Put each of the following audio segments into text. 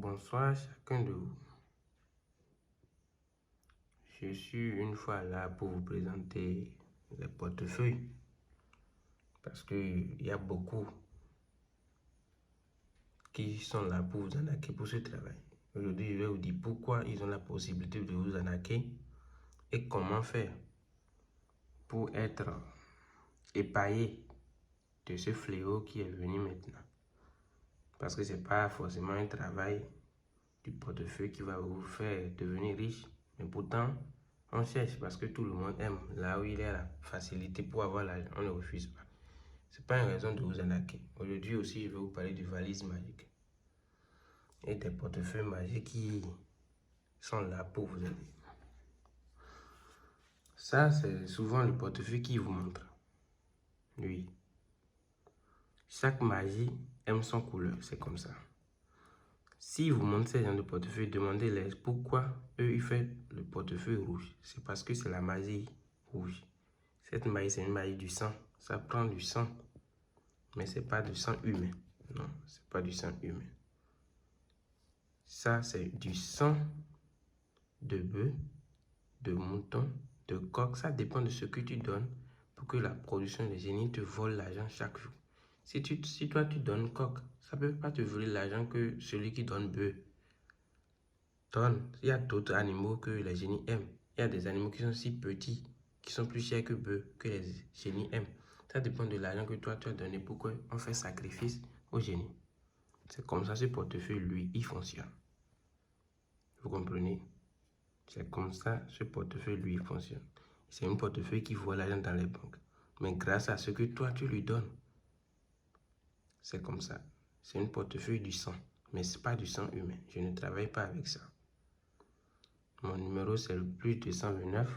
Bonsoir chacun de vous. Je suis une fois là pour vous présenter les portefeuilles parce qu'il y a beaucoup qui sont là pour vous arnaquer pour ce travail. Aujourd'hui, je vais vous dire pourquoi ils ont la possibilité de vous arnaquer et comment faire pour être épargné de ce fléau qui est venu maintenant. Parce que ce n'est pas forcément un travail du portefeuille qui va vous faire devenir riche, mais pourtant, on cherche parce que tout le monde aime. Là où il y a la facilité pour avoir l'argent, on ne refuse pas. Ce n'est pas une raison de vous arnaquer. Aujourd'hui aussi, je vais vous parler de valises magiques et des portefeuilles magiques qui sont là pour vous aider. Ça, c'est souvent le portefeuille qui vous montre. Oui. Chaque magie aime son couleur, c'est comme ça. Si vous montrez ces gens de portefeuille, demandez-les pourquoi eux ils font le portefeuille rouge. C'est parce que c'est la magie rouge. Cette magie, c'est une magie du sang. Ça prend du sang. Mais ce n'est pas du sang humain. Non, ce n'est pas du sang humain. Ça, c'est du sang de bœuf, de mouton, de coq. Ça dépend de ce que tu donnes pour que la production des génies te vole l'argent chaque jour. Si toi, tu donnes coq, ça ne peut pas te voler l'argent que celui qui donne bœuf donne. Il y a d'autres animaux que les génies aiment. Il y a des animaux qui sont si petits, qui sont plus chers que bœuf, que les génies aiment. Ça dépend de l'argent que toi, tu as donné pour qu'on fait sacrifice au génie. C'est comme ça ce portefeuille, lui, il fonctionne. Vous comprenez? C'est comme ça ce portefeuille, lui, il fonctionne. C'est un portefeuille qui voit l'argent dans les banques. Mais grâce à ce que toi, tu lui donnes, c'est comme ça. C'est un portefeuille du sang. Mais ce n'est pas du sang humain. Je ne travaille pas avec ça. Mon numéro, c'est le plus 229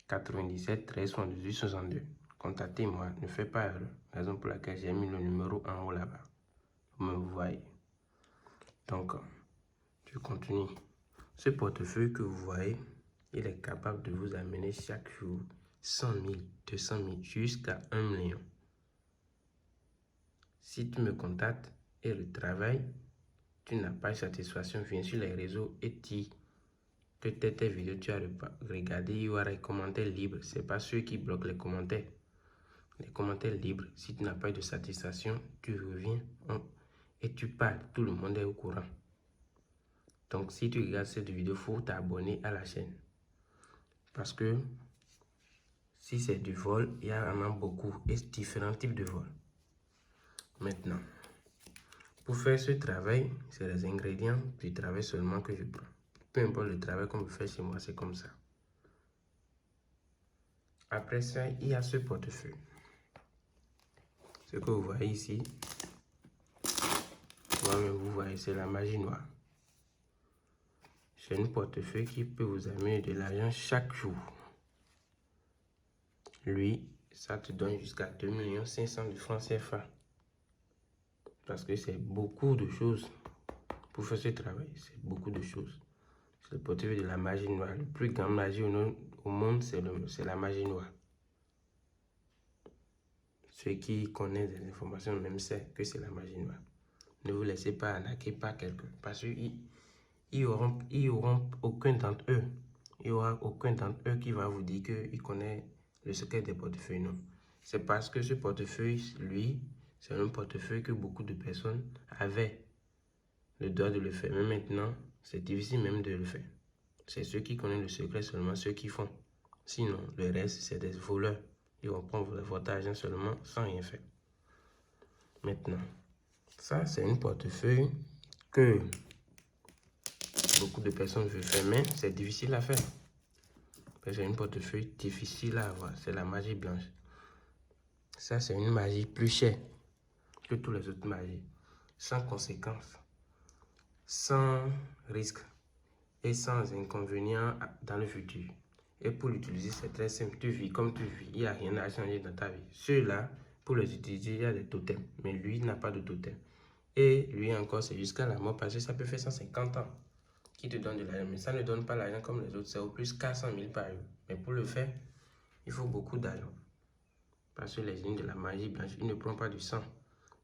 97 13 78 62. Contactez-moi, ne faites pas erreur. Raison pour laquelle j'ai mis le numéro en haut là-bas. Vous me voyez. Donc, je continue. Ce portefeuille que vous voyez, il est capable de vous amener chaque jour 100 000, 200 000, jusqu'à 1 million. Si tu me contactes et le travail, tu n'as pas de satisfaction, viens sur les réseaux et dis que tes vidéos tu as regardé, il y aura des commentaires libres. Ce n'est pas ceux qui bloquent les commentaires. Les commentaires libres, si tu n'as pas de satisfaction, tu reviens et tu parles. Tout le monde est au courant. Donc, si tu regardes cette vidéo, il faut t'abonner à la chaîne. Parce que si c'est du vol, il y en a beaucoup et différents types de vols. Maintenant, pour faire ce travail, c'est les ingrédients du travail seulement que je prends. Peu importe le travail qu'on me fait chez moi, c'est comme ça. Après ça, il y a ce portefeuille. Ce que vous voyez ici, vous voyez, c'est la magie noire. C'est un portefeuille qui peut vous amener de l'argent chaque jour. Lui, ça te donne jusqu'à 2 500 000 de francs CFA. Parce que c'est beaucoup de choses pour faire ce travail. C'est beaucoup de choses. C'est le portefeuille de la magie noire. Le plus grand magie au monde, c'est la magie noire. Ceux qui connaissent des informations même savent que c'est la magie noire. Ne vous laissez pas arnaquer par quelqu'un. Parce qu'ils n'auront aucun d'entre eux. Il n'y aura aucun d'entre eux qui va vous dire qu'il connaît le secret des portefeuilles. Non. C'est parce que ce portefeuille, lui, c'est un portefeuille que beaucoup de personnes avaient le droit de le faire. Mais maintenant, c'est difficile même de le faire. C'est ceux qui connaissent le secret seulement, ceux qui font. Sinon, le reste, c'est des voleurs. Ils vont prendre votre argent seulement sans rien faire. Maintenant, ça, c'est un portefeuille que beaucoup de personnes veulent faire, mais c'est difficile à faire. C'est une portefeuille difficile à avoir. C'est la magie blanche. Ça, c'est une magie plus chère que toutes les autres magies. Sans conséquences, sans risque et sans inconvénients dans le futur. Et pour l'utiliser, c'est très simple. Tu vis comme tu vis. Il n'y a rien à changer dans ta vie. Ceux-là, pour les utiliser, il y a des totems. Mais lui, il n'a pas de totem. Et lui encore, c'est jusqu'à la mort parce que ça peut faire 150 ans qui te donne de l'argent. Mais ça ne donne pas l'argent comme les autres. C'est au plus 400 000 par jour. Mais pour le faire, il faut beaucoup d'argent. Parce que les génies de la magie blanche, ils ne prennent pas du sang.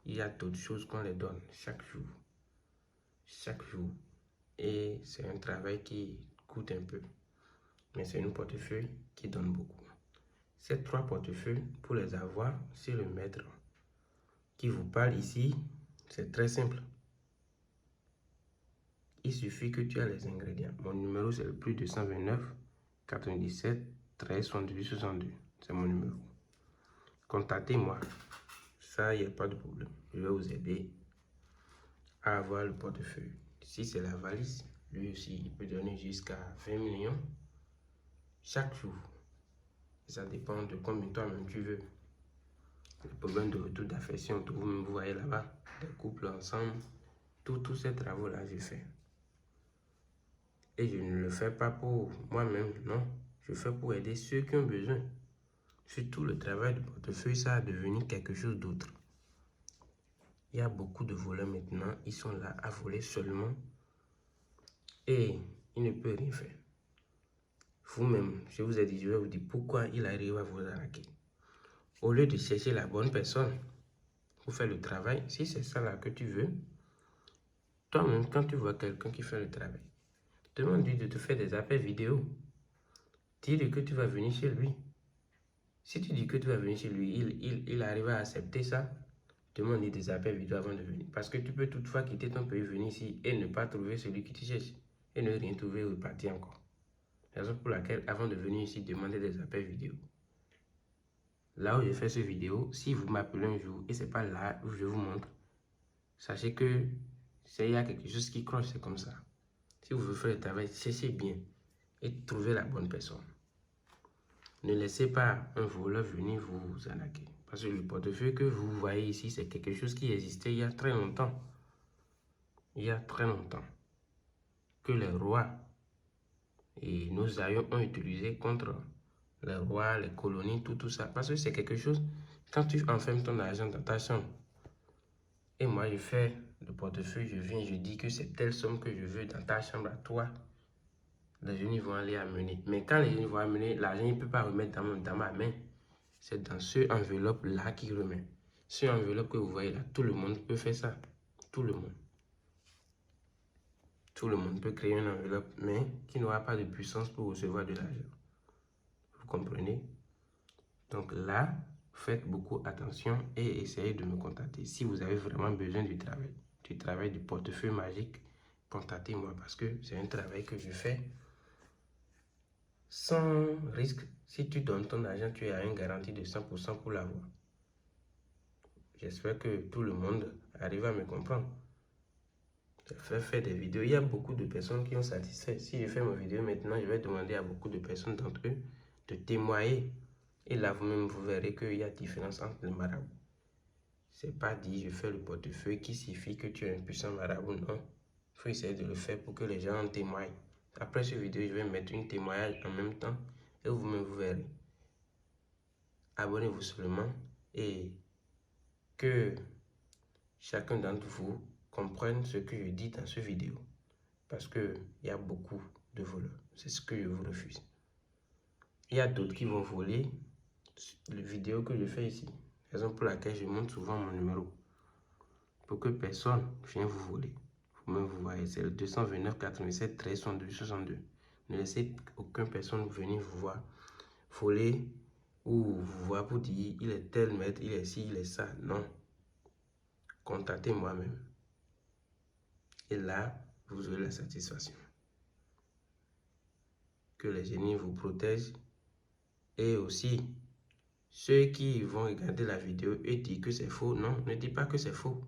Il y a d'autres choses qu'on les donne chaque jour. chaque jour. Et c'est un travail qui coûte un peu. Mais c'est un portefeuille qui donne beaucoup. Ces 3 portefeuilles, pour les avoir, c'est le maître qui vous parle ici. C'est très simple. Il suffit que tu aies les ingrédients. Mon numéro, c'est le plus 229 97 13 78 62. C'est mon numéro. Contactez-moi. Ça, il n'y a pas de problème. Je vais vous aider à avoir le portefeuille. Si c'est la valise, lui aussi, il peut donner jusqu'à 20 millions chaque jour. Ça dépend de combien toi-même tu veux. Les problèmes de retour d'affection, vous voyez là-bas, des couples ensemble, tous ces travaux-là, je fais. Et je ne le fais pas pour moi-même, non. Je fais pour aider ceux qui ont besoin. Surtout le travail de portefeuille, ça a devenu quelque chose d'autre. Il y a beaucoup de voleurs maintenant, ils sont là à voler seulement et ils ne peuvent rien faire. Vous-même, je vous ai dit, je vais vous dire pourquoi il arrive à vous arnaquer. Au lieu de chercher la bonne personne pour faire le travail, si c'est ça là que tu veux, toi-même, quand tu vois quelqu'un qui fait le travail, demande-lui de te faire des appels vidéo. Dis-lui que tu vas venir chez lui. Si tu dis que tu vas venir chez lui, il arrive à accepter ça. Demande-lui des appels vidéo avant de venir. Parce que tu peux toutefois quitter ton pays, venir ici et ne pas trouver celui qui te cherche. Et ne rien trouver ou repartir encore. Raison pour laquelle, avant de venir ici, demandez des appels vidéo. Là où je fais cette vidéo, si vous m'appelez un jour et ce n'est pas là où je vous montre, sachez que il y a quelque chose qui cloche, c'est comme ça. Si vous voulez faire le travail, cherchez bien et trouvez la bonne personne. Ne laissez pas un voleur venir vous arnaquer. Parce que le portefeuille que vous voyez ici, c'est quelque chose qui existait il y a très longtemps. Il y a très longtemps. Que les rois et nos aïeux ont utilisé contre les rois, les colonies, tout ça. Parce que c'est quelque chose, quand tu enfermes ton argent dans ta chambre, et moi je fais le portefeuille, je viens, je dis que c'est telle somme que je veux dans ta chambre à toi, les jeunes vont aller amener. Mais quand les jeunes vont amener, l'argent, il ne peut pas remettre dans ma main. C'est dans ce enveloppe-là qu'il remet. Ce enveloppe que vous voyez là, tout le monde peut faire ça. Tout le monde. Tout le monde peut créer une enveloppe, mais qui n'aura pas de puissance pour recevoir de l'argent. Vous comprenez? Donc là, faites beaucoup attention et essayez de me contacter. Si vous avez vraiment besoin du travail du portefeuille magique, contactez-moi parce que c'est un travail que je fais sans risque. Si tu donnes ton argent, tu as une garantie de 100% pour l'avoir. J'espère que tout le monde arrive à me comprendre. Je fais des vidéos. Il y a beaucoup de personnes qui ont satisfait. Si je fais ma vidéo maintenant, je vais demander à beaucoup de personnes d'entre eux de témoigner. Et là, vous-même, vous verrez qu'il y a différence entre les marabouts. C'est pas dit je fais le portefeuille qui signifie que tu es un puissant marabout, non. Il faut essayer de le faire pour que les gens en témoignent. Après cette vidéo, je vais mettre un témoignage en même temps et vous-même, vous verrez. Abonnez-vous seulement et que chacun d'entre vous comprenne ce que je dis dans cette vidéo. Parce qu'il y a beaucoup de voleurs. C'est ce que je vous refuse. Il y a d'autres qui vont voler les vidéos que je fais ici. Raison pour laquelle je montre souvent mon numéro. Pour que personne vienne vous voler. Vous-même, vous voyez, c'est le 229 87 13 62 62. Ne laissez aucune personne venir vous voir voler ou vous voir pour dire il est tel maître, il est ci, il est ça. Non. Contactez moi-même. Et là, vous aurez la satisfaction. Que les génies vous protègent. Et aussi, ceux qui vont regarder la vidéo et dire que c'est faux, non, ne dis pas que c'est faux.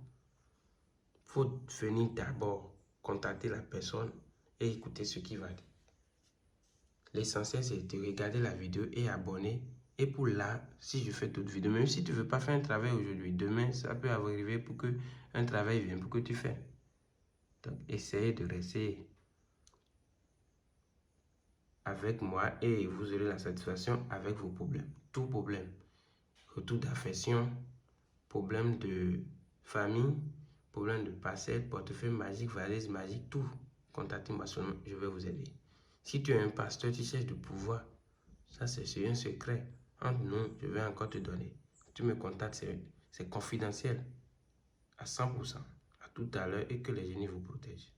Il faut venir d'abord contacter la personne et écouter ce qu'il va dire. L'essentiel, c'est de regarder la vidéo et abonner. Et pour là, si je fais d'autres vidéos, même si tu ne veux pas faire un travail aujourd'hui, demain, ça peut arriver pour que un travail vienne, pour que tu fasses. Donc, essayez de rester avec moi et vous aurez la satisfaction avec vos problèmes. Tout problème. Retour d'affection, problème de famille, problème de parcelle, portefeuille magique, valise magique, tout. Contactez-moi seulement, je vais vous aider. Si tu es un pasteur, tu cherches du pouvoir, ça c'est un secret. Entre nous, je vais encore te donner. Tu me contactes, c'est confidentiel à 100%. À tout à l'heure et que les génies vous protègent.